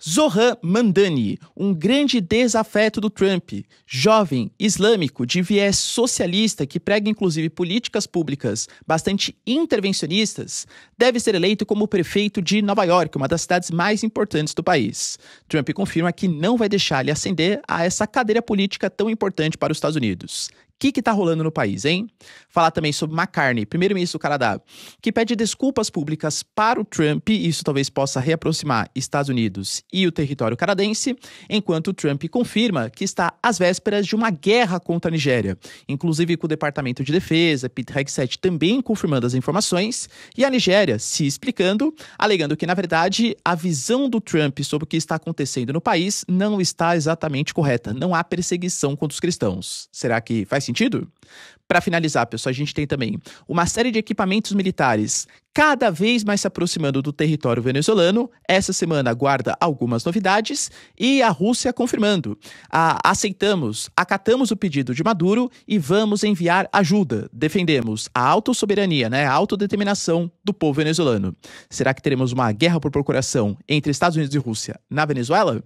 Zohran Mamdani, um grande desafeto do Trump, jovem, islâmico, de viés socialista que prega inclusive políticas públicas bastante intervencionistas, deve ser eleito como prefeito de Nova York, uma das cidades mais importantes do país. Trump confirma que não vai deixar ele ascender a essa cadeira política tão importante para os Estados Unidos. O que tá rolando no país, hein? Falar também sobre McCartney, primeiro-ministro do Canadá, que pede desculpas públicas para o Trump, e isso talvez possa reaproximar Estados Unidos e o território canadense, enquanto o Trump confirma que está às vésperas de uma guerra contra a Nigéria, inclusive com o Departamento de Defesa, Pete Hegseth também confirmando as informações, e a Nigéria se explicando, alegando que, na verdade, a visão do Trump sobre o que está acontecendo no país não está exatamente correta, não há perseguição contra os cristãos. Será que faz sentido? Para finalizar, pessoal, a gente tem também uma série de equipamentos militares cada vez mais se aproximando do território venezuelano. Essa semana aguarda algumas novidades e a Rússia confirmando. Acatamos o pedido de Maduro e vamos enviar ajuda. Defendemos a autossoberania, a autodeterminação do povo venezuelano. Será que teremos uma guerra por procuração entre Estados Unidos e Rússia na Venezuela?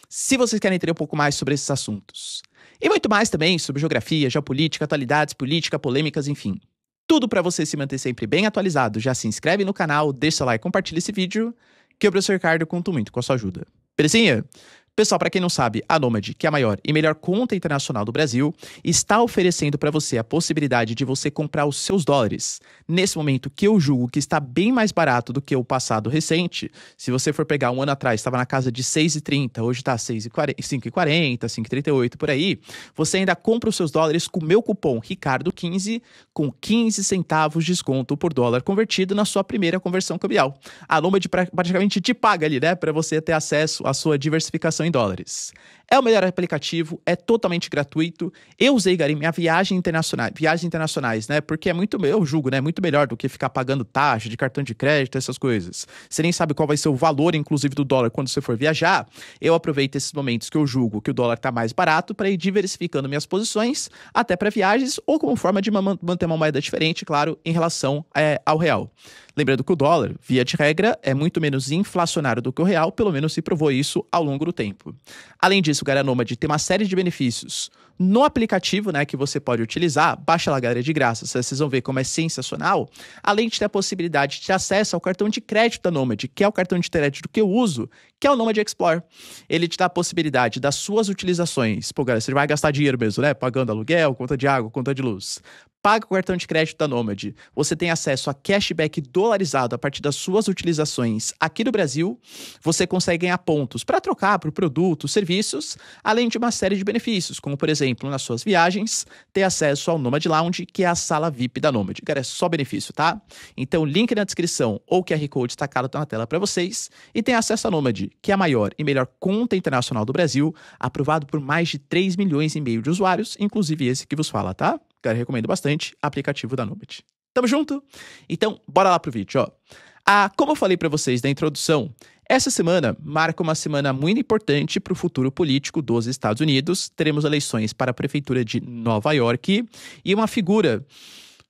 Se vocês querem entender um pouco mais sobre esses assuntos e muito mais também sobre geografia, geopolítica, atualidades, política, polêmicas, enfim. Tudo para você se manter sempre bem atualizado. Já se inscreve no canal, deixa seu like, compartilha esse vídeo, que o professor Ricardo conto muito com a sua ajuda. Belezinha? Pessoal, para quem não sabe, a Nomad, que é a maior e melhor conta internacional do Brasil, está oferecendo para você a possibilidade de você comprar os seus dólares. Nesse momento que eu julgo que está bem mais barato do que o passado recente, se você for pegar um ano atrás, estava na casa de 6,30, hoje está 5,40, 5,38 por aí, você ainda compra os seus dólares com o meu cupom Ricardo15, com 15 centavos de desconto por dólar convertido na sua primeira conversão cambial. A Nomad praticamente te paga ali, para você ter acesso à sua diversificação em dólares. É o melhor aplicativo, é totalmente gratuito. Eu usei, Gary, minha viagens internacionais, porque é muito, eu julgo, muito melhor do que ficar pagando taxa de cartão de crédito, essas coisas. Você nem sabe qual vai ser o valor, inclusive, do dólar quando você for viajar. Eu aproveito esses momentos que eu julgo que o dólar está mais barato para ir diversificando minhas posições, até para viagens, ou como forma de manter uma moeda diferente, claro, em relação ao real. Lembrando que o dólar, via de regra, é muito menos inflacionário do que o real, pelo menos se provou isso ao longo do tempo. Além disso, galera, a Nomad tem uma série de benefícios no aplicativo, que você pode utilizar. Baixa lá, galera, de graça, vocês vão ver como é sensacional. Além de ter a possibilidade de ter acesso ao cartão de crédito da Nomad, que é o cartão de crédito que eu uso, que é o Nomad Explore. Ele te dá a possibilidade das suas utilizações. Pô, galera, você vai gastar dinheiro mesmo, pagando aluguel, conta de água, conta de luz. Paga o cartão de crédito da Nomad. Você tem acesso a cashback dolarizado a partir das suas utilizações aqui no Brasil. Você consegue ganhar pontos para trocar por produtos, serviços, além de uma série de benefícios, como, por exemplo, nas suas viagens, ter acesso ao Nomad Lounge, que é a sala VIP da Nomad. Cara, é só benefício, tá? Então, link na descrição ou QR Code destacado na tela para vocês. E tem acesso à Nomad, que é a maior e melhor conta internacional do Brasil, aprovado por mais de 3,5 milhões de usuários, inclusive esse que vos fala, tá? Cara, recomendo bastante aplicativo da Nomad. Tamo junto? Então, bora lá pro vídeo, como eu falei pra vocês na introdução, essa semana marca uma semana muito importante para o futuro político dos Estados Unidos. Teremos eleições para a prefeitura de Nova York e uma figura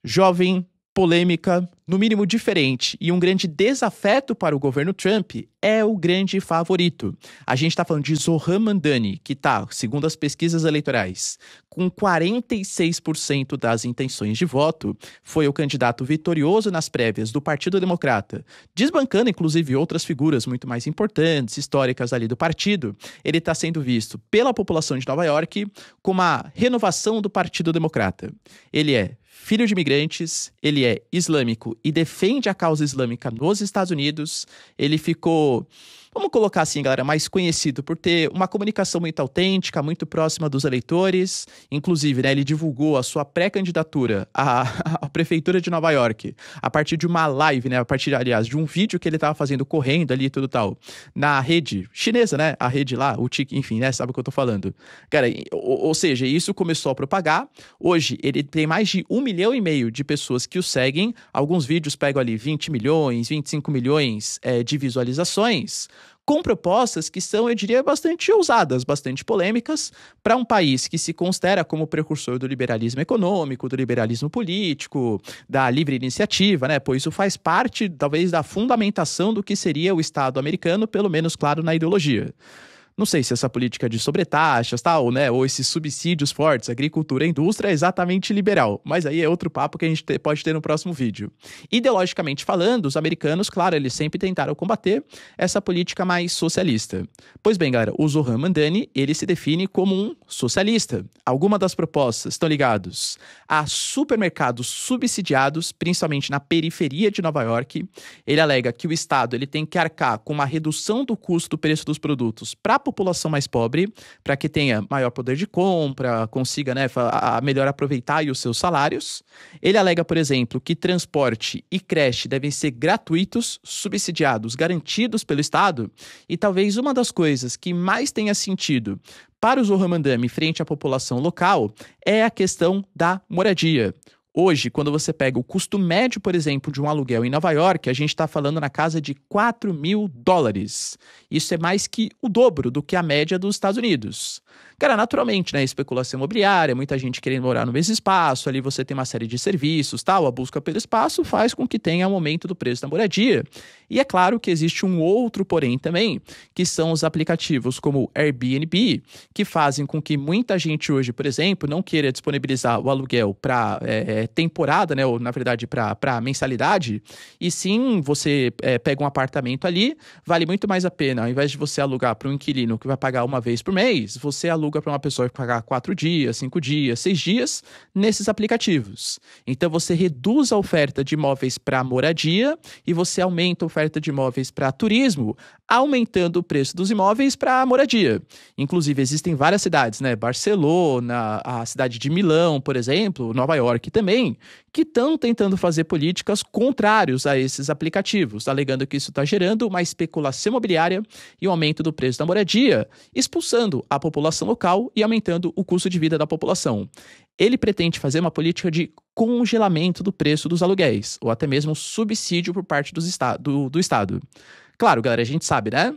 jovem, polêmica, no mínimo diferente, e um grande desafeto para o governo Trump é o grande favorito. A gente está falando de Zohran Mamdani, que está, segundo as pesquisas eleitorais, com 46% das intenções de voto, foi o candidato vitorioso nas prévias do Partido Democrata, desbancando inclusive outras figuras muito mais importantes, históricas ali do partido. Ele está sendo visto pela população de Nova York como uma renovação do Partido Democrata. Ele é filho de imigrantes, ele é islâmico e defende a causa islâmica nos Estados Unidos. Ele ficou, vamos colocar assim, galera, mais conhecido por ter uma comunicação muito autêntica, muito próxima dos eleitores. Inclusive, ele divulgou a sua pré-candidatura à prefeitura de Nova York a partir de uma live, a partir, aliás, de um vídeo que ele estava fazendo correndo ali e tudo tal, na rede chinesa, a rede lá, o Tik, enfim, sabe o que eu tô falando. Cara, ou seja, isso começou a propagar. Hoje, ele tem mais de 1,5 milhão de pessoas que o seguem. Alguns vídeos pegam ali 20 milhões, 25 milhões de visualizações, com propostas que são, eu diria, bastante ousadas, bastante polêmicas, para um país que se considera como precursor do liberalismo econômico, do liberalismo político, da livre iniciativa, né? Pois isso faz parte, talvez, da fundamentação do que seria o Estado americano, pelo menos, claro, na ideologia. Não sei se essa política de sobretaxas, tal, né, ou esses subsídios fortes, agricultura e indústria é exatamente liberal, mas aí é outro papo que a gente pode ter no próximo vídeo. Ideologicamente falando, os americanos, claro, eles sempre tentaram combater essa política mais socialista. Pois bem, galera, o Zohran Mamdani, ele se define como um socialista. Algumas das propostas estão ligadas a supermercados subsidiados, principalmente na periferia de Nova York. Ele alega que o Estado ele tem que arcar com uma redução do custo do preço dos produtos para a população mais pobre, para que tenha maior poder de compra, consiga, né, melhor aproveitar os seus salários. Ele alega, por exemplo, que transporte e creche devem ser gratuitos, subsidiados, garantidos pelo Estado, e talvez uma das coisas que mais tenha sentido para o Zohran Mamdani frente à população local é a questão da moradia. Hoje, quando você pega o custo médio, por exemplo, de um aluguel em Nova York, a gente está falando na casa de $4.000. Isso é mais que o dobro do que a média dos Estados Unidos. Cara, naturalmente, né, especulação imobiliária, muita gente querendo morar no mesmo espaço, ali você tem uma série de serviços, tal, a busca pelo espaço faz com que tenha um aumento do preço da moradia. E é claro que existe um outro porém também, que são os aplicativos como o Airbnb, que fazem com que muita gente hoje, por exemplo, não queira disponibilizar o aluguel para temporada, né, ou na verdade para mensalidade, e sim você pega um apartamento ali, vale muito mais a pena, ao invés de você alugar para um inquilino que vai pagar uma vez por mês, você aluga para uma pessoa que vai pagar 4 dias, 5 dias, 6 dias nesses aplicativos. Então você reduz a oferta de imóveis para moradia e você aumenta a oferta de imóveis para turismo, aumentando o preço dos imóveis para moradia. Inclusive existem várias cidades, né, Barcelona, a cidade de Milão, por exemplo, Nova York também, que estão tentando fazer políticas contrárias a esses aplicativos, alegando que isso está gerando uma especulação imobiliária e um aumento do preço da moradia, expulsando a população local e aumentando o custo de vida da população. Ele pretende fazer uma política de congelamento do preço dos aluguéis, ou até mesmo subsídio por parte do Estado. Claro, galera, a gente sabe, né,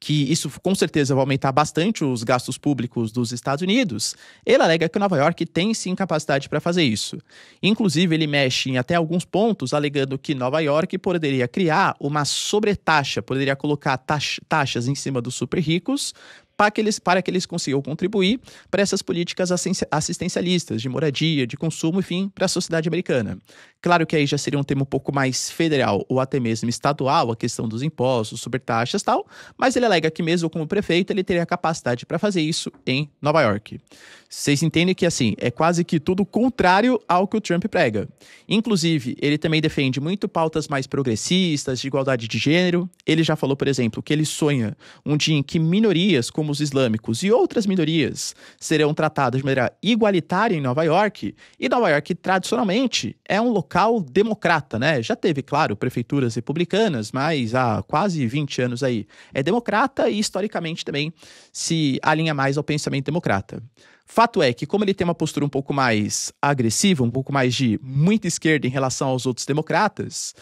que isso com certeza vai aumentar bastante os gastos públicos dos Estados Unidos. Ele alega que Nova York tem sim capacidade para fazer isso. Inclusive, ele mexe em até alguns pontos, alegando que Nova York poderia criar uma sobretaxa, poderia colocar taxas em cima dos super ricos, para que eles consigam contribuir para essas políticas assistencialistas de moradia, de consumo, enfim, para a sociedade americana. Claro que aí já seria um tema um pouco mais federal ou até mesmo estadual, a questão dos impostos, supertaxas e tal, mas ele alega que mesmo como prefeito ele teria capacidade para fazer isso em Nova York. Vocês entendem que, assim, é quase que tudo contrário ao que o Trump prega. Inclusive, ele também defende muito pautas mais progressistas, de igualdade de gênero. Ele já falou, por exemplo, que ele sonha um dia em que minorias como os islâmicos e outras minorias serão tratadas de maneira igualitária em Nova York. E Nova York, tradicionalmente, é um local democrata, né? Já teve, claro, prefeituras republicanas, mas há quase 20 anos aí é democrata e, historicamente, também se alinha mais ao pensamento democrata. Fato é que, como ele tem uma postura um pouco mais agressiva, um pouco mais de muita esquerda em relação aos outros democratas,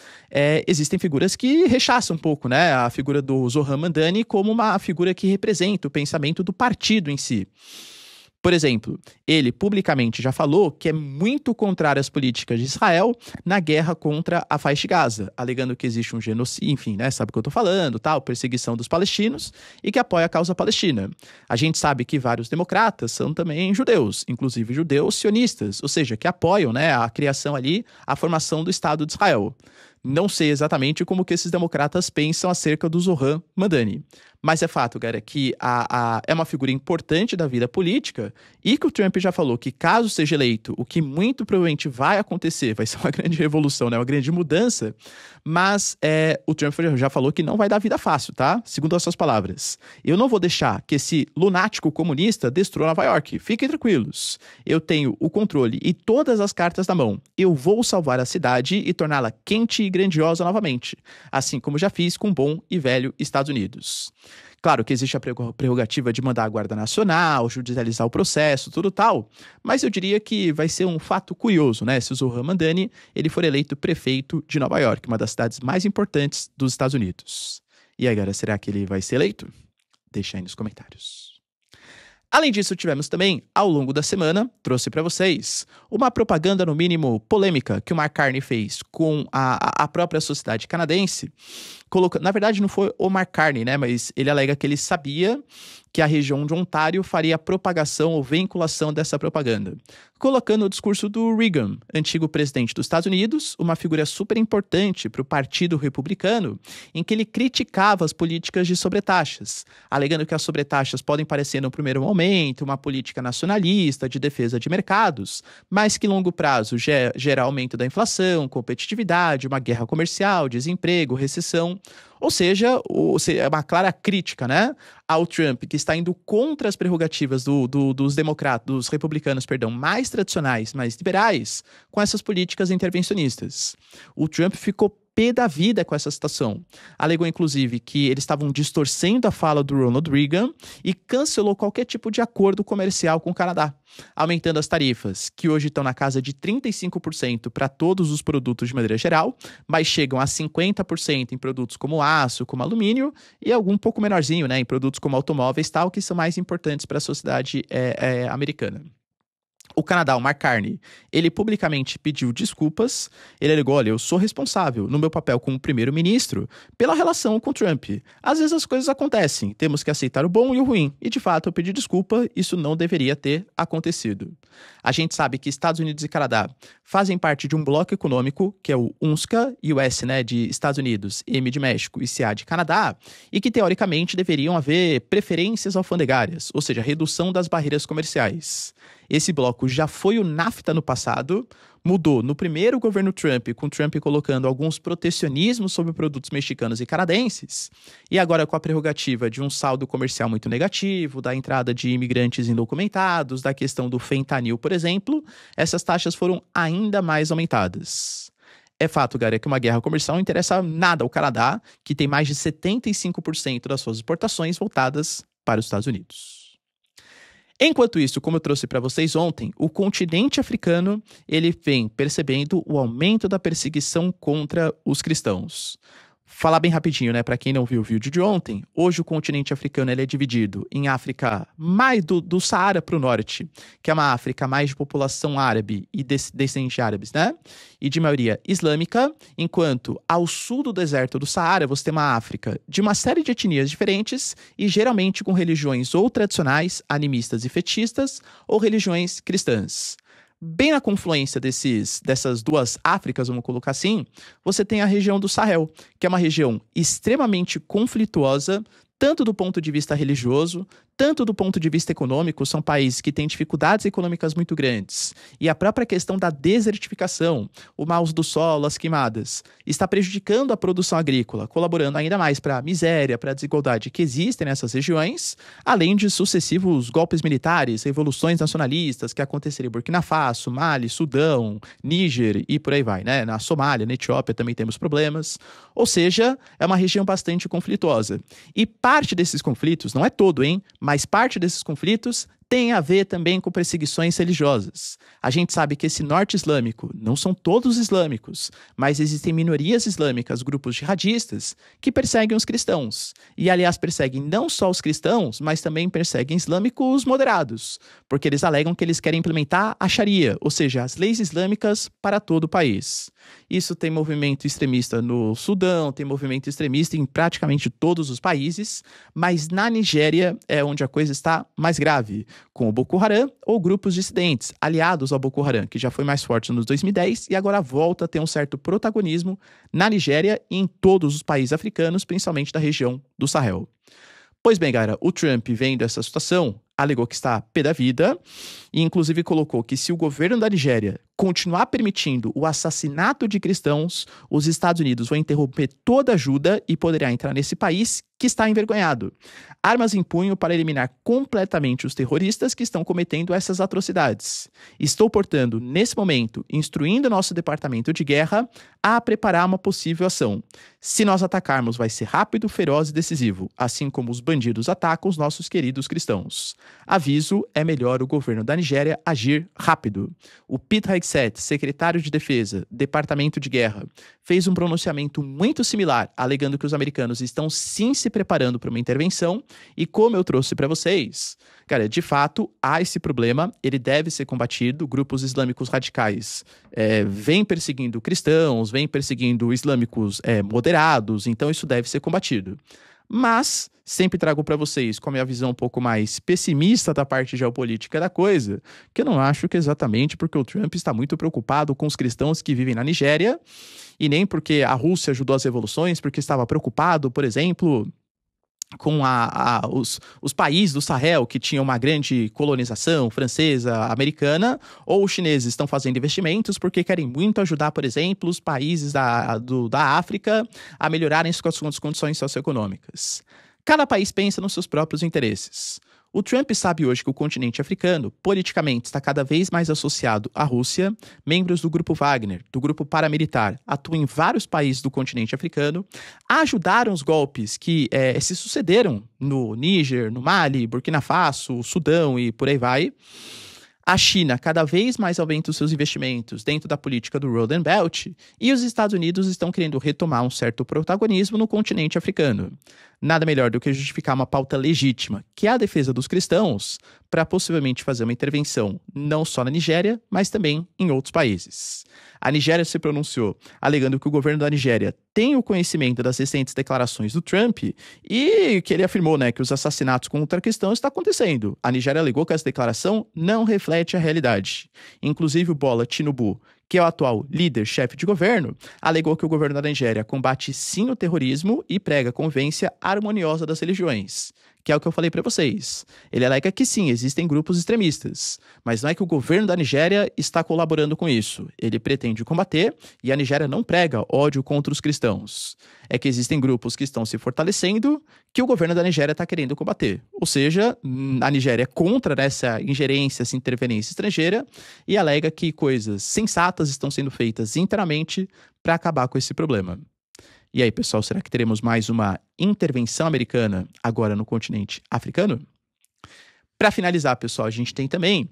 existem figuras que rechaçam um pouco, né, a figura do Zohran Mamdani como uma figura que representa o pensamento do partido em si. Por exemplo, ele publicamente já falou que é muito contrário às políticas de Israel na guerra contra a faixa de Gaza, alegando que existe um genocídio, enfim, né, sabe o que eu tô falando, tal, perseguição dos palestinos e que apoia a causa palestina. A gente sabe que vários democratas são também judeus, inclusive judeus sionistas, ou seja, que apoiam, né, a criação ali, a formação do Estado de Israel. Não sei exatamente como que esses democratas pensam acerca do Zohran Mamdani. Mas é fato, galera, que é uma figura importante da vida política e que o Trump já falou que caso seja eleito, o que muito provavelmente vai acontecer, vai ser uma grande revolução, né? Uma grande mudança, mas o Trump já falou que não vai dar vida fácil, tá? Segundo as suas palavras. Eu não vou deixar que esse lunático comunista destrua Nova York. Fiquem tranquilos. Eu tenho o controle e todas as cartas na mão. Eu vou salvar a cidade e torná-la quente e grandiosa novamente, assim como já fiz com o bom e velho Estados Unidos. Claro que existe a prerrogativa de mandar a Guarda Nacional, judicializar o processo, tudo tal, mas eu diria que vai ser um fato curioso, né, se o Zohran Mamdani ele for eleito prefeito de Nova York, uma das cidades mais importantes dos Estados Unidos. E aí, galera, será que ele vai ser eleito? Deixa aí nos comentários. Além disso, tivemos também, ao longo da semana, trouxe para vocês uma propaganda, no mínimo, polêmica que o Mark Carney fez com a própria sociedade canadense. Na verdade, não foi o Mark Carney, né? Mas ele alega que ele sabia que a região de Ontário faria propagação ou vinculação dessa propaganda, colocando o discurso do Reagan, antigo presidente dos Estados Unidos, uma figura super importante para o Partido Republicano, em que ele criticava as políticas de sobretaxas, alegando que as sobretaxas podem parecer, no primeiro momento, uma política nacionalista de defesa de mercados, mas que, em longo prazo, gera aumento da inflação, competitividade, uma guerra comercial, desemprego, recessão. Ou seja, é uma clara crítica, né, ao Trump, que está indo contra as prerrogativas dos republicanos, mais tradicionais, mais liberais, com essas políticas intervencionistas. O Trump ficou pé da vida com essa situação. Alegou, inclusive, que eles estavam distorcendo a fala do Ronald Reagan e cancelou qualquer tipo de acordo comercial com o Canadá, aumentando as tarifas, que hoje estão na casa de 35% para todos os produtos de maneira geral, mas chegam a 50% em produtos como aço, como alumínio, e algum pouco menorzinho, né, em produtos como automóveis, tal, que são mais importantes para a sociedade americana. O Canadá, o Mark Carney, ele publicamente pediu desculpas. Ele alegou: olha, eu sou responsável, no meu papel como primeiro-ministro, pela relação com Trump. Às vezes as coisas acontecem, temos que aceitar o bom e o ruim. E, de fato, eu pedi desculpa, isso não deveria ter acontecido. A gente sabe que Estados Unidos e Canadá fazem parte de um bloco econômico, que é o UNSCA, US, né, de Estados Unidos, M de México e CA de Canadá, e que, teoricamente, deveriam haver preferências alfandegárias, ou seja, redução das barreiras comerciais. Esse bloco já foi o NAFTA no passado, mudou no primeiro governo Trump, com Trump colocando alguns protecionismos sobre produtos mexicanos e canadenses, e agora com a prerrogativa de um saldo comercial muito negativo, da entrada de imigrantes indocumentados, da questão do fentanil, por exemplo, essas taxas foram ainda mais aumentadas. É fato, galera, que uma guerra comercial não interessa nada ao Canadá, que tem mais de 75% das suas exportações voltadas para os Estados Unidos. Enquanto isso, como eu trouxe para vocês ontem, o continente africano ele vem percebendo o aumento da perseguição contra os cristãos. Falar bem rapidinho, né, para quem não viu o vídeo de ontem, hoje o continente africano ele é dividido em África mais do Saara para o norte, que é uma África mais de população árabe e descendentes de árabes, né, e de maioria islâmica, enquanto ao sul do deserto do Saara você tem uma África de uma série de etnias diferentes e geralmente com religiões ou tradicionais, animistas e fetistas, ou religiões cristãs. Bem na confluência dessas duas Áfricas, vamos colocar assim, você tem a região do Sahel, que é uma região extremamente conflituosa, tanto do ponto de vista religioso, tanto do ponto de vista econômico. São países que têm dificuldades econômicas muito grandes. E a própria questão da desertificação, o mau uso do solo, as queimadas, está prejudicando a produção agrícola, colaborando ainda mais para a miséria, para a desigualdade que existem nessas regiões, além de sucessivos golpes militares, revoluções nacionalistas que aconteceram em Burkina Faso, Mali, Sudão, Níger e por aí vai, né? Na Somália, na Etiópia também temos problemas. Ou seja, é uma região bastante conflituosa. E parte desses conflitos, não é todo, hein? Mas parte desses conflitos tem a ver também com perseguições religiosas. A gente sabe que esse norte islâmico não são todos islâmicos, mas existem minorias islâmicas, grupos jihadistas, que perseguem os cristãos. E, aliás, perseguem não só os cristãos, mas também perseguem islâmicos moderados, porque eles alegam que eles querem implementar a Sharia, ou seja, as leis islâmicas para todo o país. Isso tem movimento extremista no Sudão, tem movimento extremista em praticamente todos os países, mas na Nigéria é onde a coisa está mais grave, com o Boko Haram ou grupos dissidentes, aliados ao Boko Haram, que já foi mais forte nos 2010 e agora volta a ter um certo protagonismo na Nigéria e em todos os países africanos, principalmente da região do Sahel. Pois bem, galera, o Trump, vendo essa situação, alegou que está pé da vida e, inclusive, colocou que se o governo da Nigéria continuar permitindo o assassinato de cristãos, os Estados Unidos vão interromper toda ajuda e poderá entrar nesse país que está envergonhado. Armas em punho para eliminar completamente os terroristas que estão cometendo essas atrocidades. Estou, portanto, nesse momento, instruindo nosso departamento de guerra a preparar uma possível ação. Se nós atacarmos, vai ser rápido, feroz e decisivo, assim como os bandidos atacam os nossos queridos cristãos. Aviso, é melhor o governo da Nigéria agir rápido. O Pete Hegseth, secretário de Defesa, Departamento de Guerra, fez um pronunciamento muito similar, alegando que os americanos estão sim se preparando para uma intervenção, e como eu trouxe para vocês, cara, de fato, há esse problema, ele deve ser combatido, grupos islâmicos radicais vêm perseguindo cristãos, vêm perseguindo islâmicos moderados, então isso deve ser combatido. Mas sempre trago para vocês, com a minha visão um pouco mais pessimista da parte geopolítica da coisa, que eu não acho que exatamente porque o Trump está muito preocupado com os cristãos que vivem na Nigéria, e nem porque a Rússia ajudou as revoluções, porque estava preocupado, por exemplo, com os países do Sahel que tinham uma grande colonização francesa, americana, ou os chineses estão fazendo investimentos porque querem muito ajudar, por exemplo, os países da África a melhorarem suas condições socioeconômicas. Cada país pensa nos seus próprios interesses. O Trump sabe hoje que o continente africano, politicamente, está cada vez mais associado à Rússia. Membros do grupo Wagner, do grupo paramilitar, atuam em vários países do continente africano, ajudaram os golpes que se sucederam no Níger, no Mali, Burkina Faso, Sudão e por aí vai. A China cada vez mais aumenta os seus investimentos dentro da política do Road and Belt, e os Estados Unidos estão querendo retomar um certo protagonismo no continente africano. Nada melhor do que justificar uma pauta legítima, que é a defesa dos cristãos, para possivelmente fazer uma intervenção não só na Nigéria, mas também em outros países. A Nigéria se pronunciou, alegando que o governo da Nigéria tem o conhecimento das recentes declarações do Trump e que ele afirmou, que os assassinatos contra cristãos estão acontecendo. A Nigéria alegou que essa declaração não reflete a realidade. Inclusive o Bola Tinubu, que é o atual líder-chefe de governo, alegou que o governo da Nigéria combate sim o terrorismo e prega a convivência harmoniosa das religiões, que é o que eu falei para vocês. Ele alega que sim, existem grupos extremistas, mas não é que o governo da Nigéria está colaborando com isso. Ele pretende combater e a Nigéria não prega ódio contra os cristãos. É que existem grupos que estão se fortalecendo que o governo da Nigéria está querendo combater. Ou seja, a Nigéria é contra essa ingerência, essa interferência estrangeira e alega que coisas sensatas estão sendo feitas internamente para acabar com esse problema. E aí, pessoal, será que teremos mais uma intervenção americana agora no continente africano? Para finalizar, pessoal, a gente tem também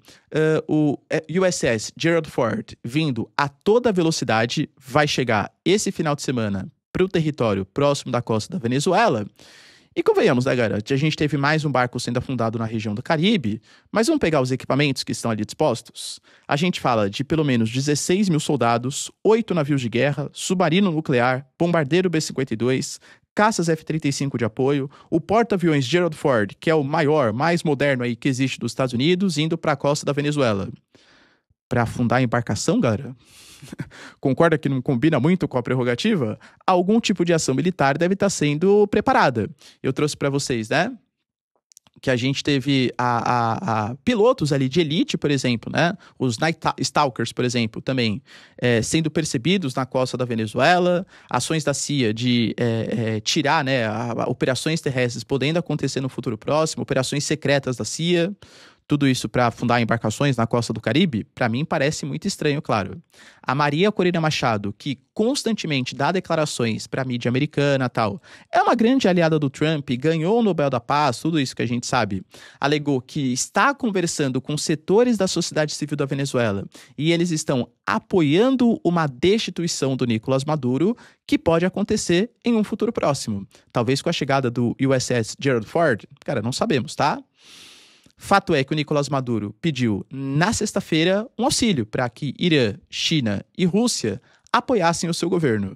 o USS Gerald Ford vindo a toda velocidade, vai chegar esse final de semana para o território próximo da costa da Venezuela. E convenhamos, né, galera? A gente teve mais um barco sendo afundado na região do Caribe, mas vamos pegar os equipamentos que estão ali dispostos? A gente fala de pelo menos 16 mil soldados, 8 navios de guerra, submarino nuclear, bombardeiro B-52, caças F-35 de apoio, o porta-aviões Gerald Ford, que é o maior, mais moderno aí que existe dos Estados Unidos, indo para a costa da Venezuela. Para afundar a embarcação, galera? Concorda que não combina muito com a prerrogativa? Algum tipo de ação militar deve estar sendo preparada. Eu trouxe para vocês, que a gente teve pilotos ali de elite, por exemplo, os Night Stalkers, por exemplo, também sendo percebidos na costa da Venezuela, ações da CIA de tirar, operações terrestres podendo acontecer no futuro próximo, operações secretas da CIA. Tudo isso para afundar embarcações na costa do Caribe, para mim parece muito estranho, claro. A Maria Corina Machado, que constantemente dá declarações para a mídia americana e tal, é uma grande aliada do Trump, ganhou o Nobel da Paz, tudo isso que a gente sabe. Alegou que está conversando com setores da sociedade civil da Venezuela e eles estão apoiando uma destituição do Nicolás Maduro que pode acontecer em um futuro próximo. Talvez com a chegada do USS Gerald Ford, cara, não sabemos, tá? Fato é que o Nicolás Maduro pediu, na sexta-feira, um auxílio para que Irã, China e Rússia apoiassem o seu governo.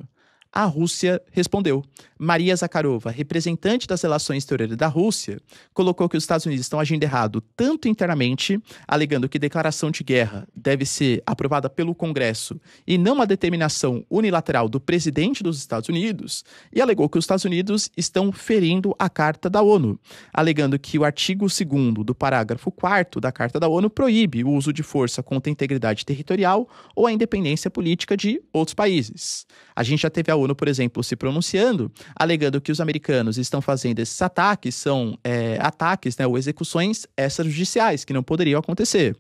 A Rússia respondeu. Maria Zakharova, representante das relações exteriores da Rússia, colocou que os Estados Unidos estão agindo errado tanto internamente, alegando que declaração de guerra deve ser aprovada pelo Congresso e não uma determinação unilateral do presidente dos Estados Unidos, e alegou que os Estados Unidos estão ferindo a Carta da ONU, alegando que o artigo 2º do parágrafo 4º da Carta da ONU proíbe o uso de força contra a integridade territorial ou a independência política de outros países. A gente já teve a ONU, por exemplo, se pronunciando, alegando que os americanos estão fazendo esses ataques, são ataques, ou execuções extrajudiciais, que não poderiam acontecer.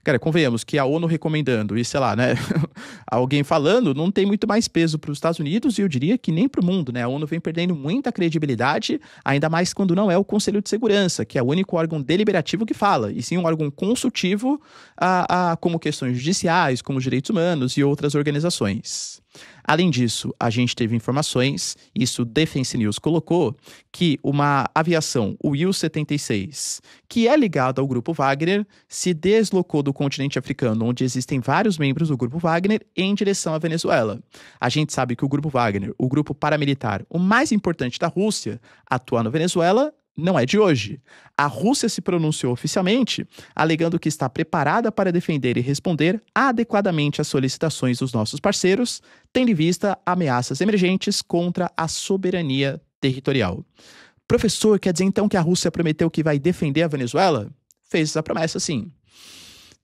Cara, convenhamos que a ONU recomendando e, sei lá, né, alguém falando, não tem muito mais peso para os Estados Unidos e eu diria que nem para o mundo, né? A ONU vem perdendo muita credibilidade, ainda mais quando não é o Conselho de Segurança, que é o único órgão deliberativo que fala, e sim um órgão consultivo como questões judiciais, como direitos humanos e outras organizações. Além disso, a gente teve informações, isso Defense News colocou, que uma aviação, o Il-76, que é ligado ao Grupo Wagner, se deslocou do continente africano, onde existem vários membros do Grupo Wagner, em direção à Venezuela. A gente sabe que o Grupo Wagner, o grupo paramilitar, o mais importante da Rússia, atua na Venezuela, não é de hoje. A Rússia se pronunciou oficialmente, alegando que está preparada para defender e responder adequadamente às solicitações dos nossos parceiros, tendo em vista ameaças emergentes contra a soberania territorial. Professor, quer dizer então que a Rússia prometeu que vai defender a Venezuela? Fez essa promessa, sim.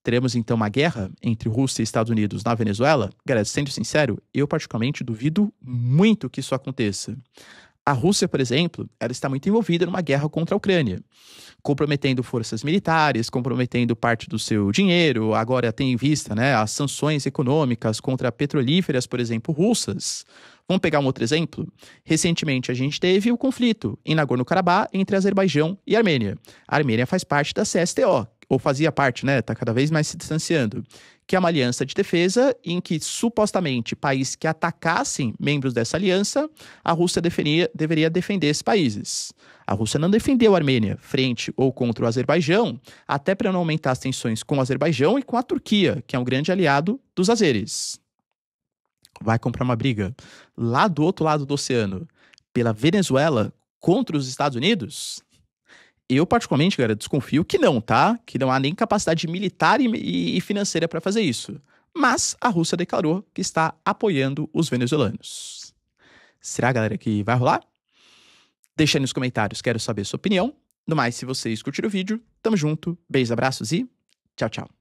Teremos então uma guerra entre Rússia e Estados Unidos na Venezuela? Galera, sendo sincero, eu particularmente duvido muito que isso aconteça. A Rússia, por exemplo, ela está muito envolvida numa guerra contra a Ucrânia, comprometendo forças militares, comprometendo parte do seu dinheiro, agora tem em vista, né, as sanções econômicas contra petrolíferas, por exemplo, russas. Vamos pegar um outro exemplo? Recentemente a gente teve o conflito em Nagorno-Karabakh entre Azerbaijão e Armênia. A Armênia faz parte da CSTO, ou fazia parte, né, está cada vez mais se distanciando, que é uma aliança de defesa em que, supostamente, países que atacassem membros dessa aliança, a Rússia deveria defender esses países. A Rússia não defendeu a Armênia frente ou contra o Azerbaijão, até para não aumentar as tensões com o Azerbaijão e com a Turquia, que é um grande aliado dos azeres. Vai comprar uma briga lá do outro lado do oceano pela Venezuela contra os Estados Unidos? Eu, particularmente, cara, desconfio que não, tá? Que não há nem capacidade militar e financeira para fazer isso. Mas a Rússia declarou que está apoiando os venezuelanos. Será, galera, que vai rolar? Deixa aí nos comentários, quero saber sua opinião. No mais, se vocês curtiram o vídeo, tamo junto, beijos, abraços e tchau, tchau.